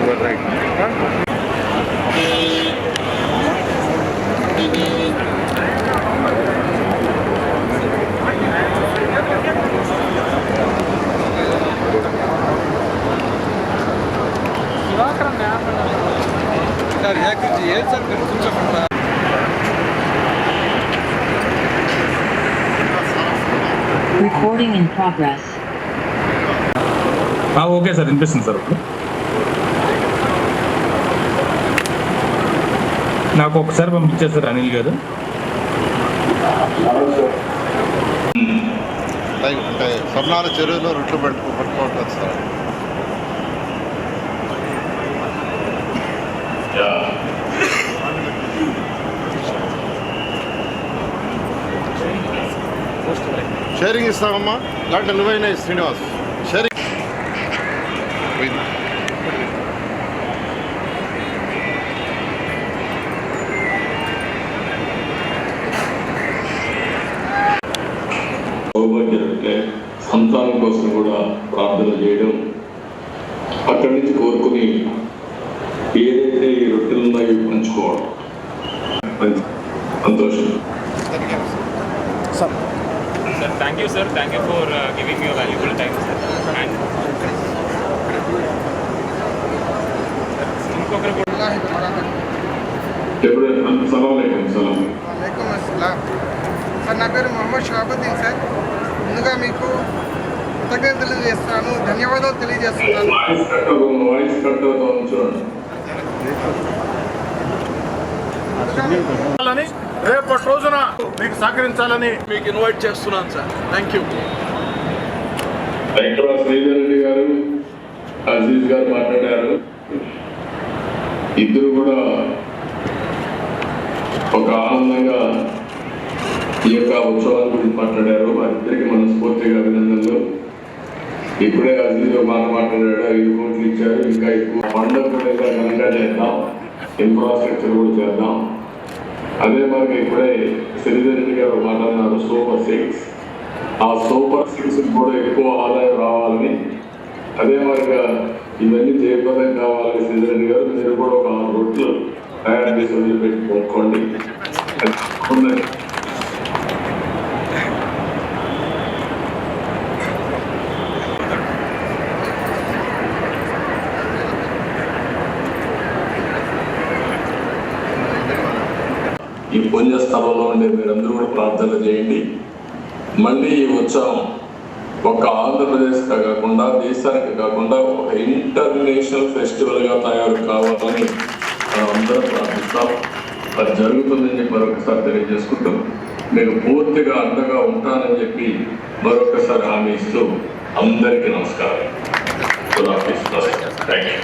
Recording in progress. Okay sir, వినిపిస్తుంది sir. నాకు ఒకసారి పంపించేస్తారు అనిల్ గారు. అంటే స్వర్ణాల చెరువులో రొట్లు పట్టుకుంటుంది సార్. షేరింగ్ ఇస్తామమ్మా, దాంట్లో నువ్వైనా శ్రీనివాస్ షేరింగ్. సౌభాగ్యం సంతానం కోసం కూడా ప్రార్థన చేయడం, అక్కడి నుంచి కోరుకుని ఏదైతే ఈ రొట్టెలు ఉన్నాయో పంచుకోవడం సంతోషం. Sir, thank you, sir. Thank you for giving me your valuable time, sir. And sir, నా పేరు మొహమ్మద్ షాబుద్దీన్ సార్. ముందుగా మీకు కృతజ్ఞతలు తెలియజేస్తాను, ధన్యవాదాలు తెలియజేస్తున్నాను. రేపటి రోజున మీకు సహకరించాలని మీకు ఇన్వైట్ చేస్తున్నాను sir. Thank you. Sridhar Reddy గారు, అజీజ్ గారు మాట్లాడారు. ఇద్దరు కూడా ఒక ఆనందంగా ఈ యొక్క ఉత్సవాల గురించి మాట్లాడారు. వారిద్దరికి మనస్ఫూర్తిగా అభినందనలు. ఇప్పుడే అజీజ్ మాట మాట్లాడాడు, 5 కోట్లు ఇచ్చారు, ఇంకా ఎక్కువ పండుగ కూడా ఘనంగా చేద్దాం, ఇన్ఫ్రాస్ట్రక్చర్ కూడా చేద్దాం. అదే మరి ఇప్పుడే శ్రీధర్ రెడ్డి గారు మాట్లాడినారు సూపర్ 6. ఆ సూపర్ 6 కూడా ఎక్కువ ఆదాయం రావాలని, అదే మరిగా ఇవన్నీ జయప్రదం కావాలని శ్రీధర్ రెడ్డి గారు మీరు కూడా ఒక 6 రొట్లు తయారు చేసి వదిలిపెట్టి కొనుక్కోండి. ఈ పుణ్యస్థలంలో ఉండే మీరందరూ కూడా ప్రార్థన చేయండి. మళ్ళీ ఈ ఉత్సవం ఒక ఆంధ్రప్రదేశ్ కాకుండా, దేశానికి కాకుండా ఒక ఇంటర్నేషనల్ ఫెస్టివల్గా తయారు కావాలని మనం అందరం ప్రార్థిస్తాం. అది జరుగుతుందని చెప్పి మరొకసారి తెలియజేసుకుంటాం. నేను పూర్తిగా అండగా ఉంటానని చెప్పి మరొకసారి హామీ ఇస్తూ అందరికీ నమస్కారం. Thank you.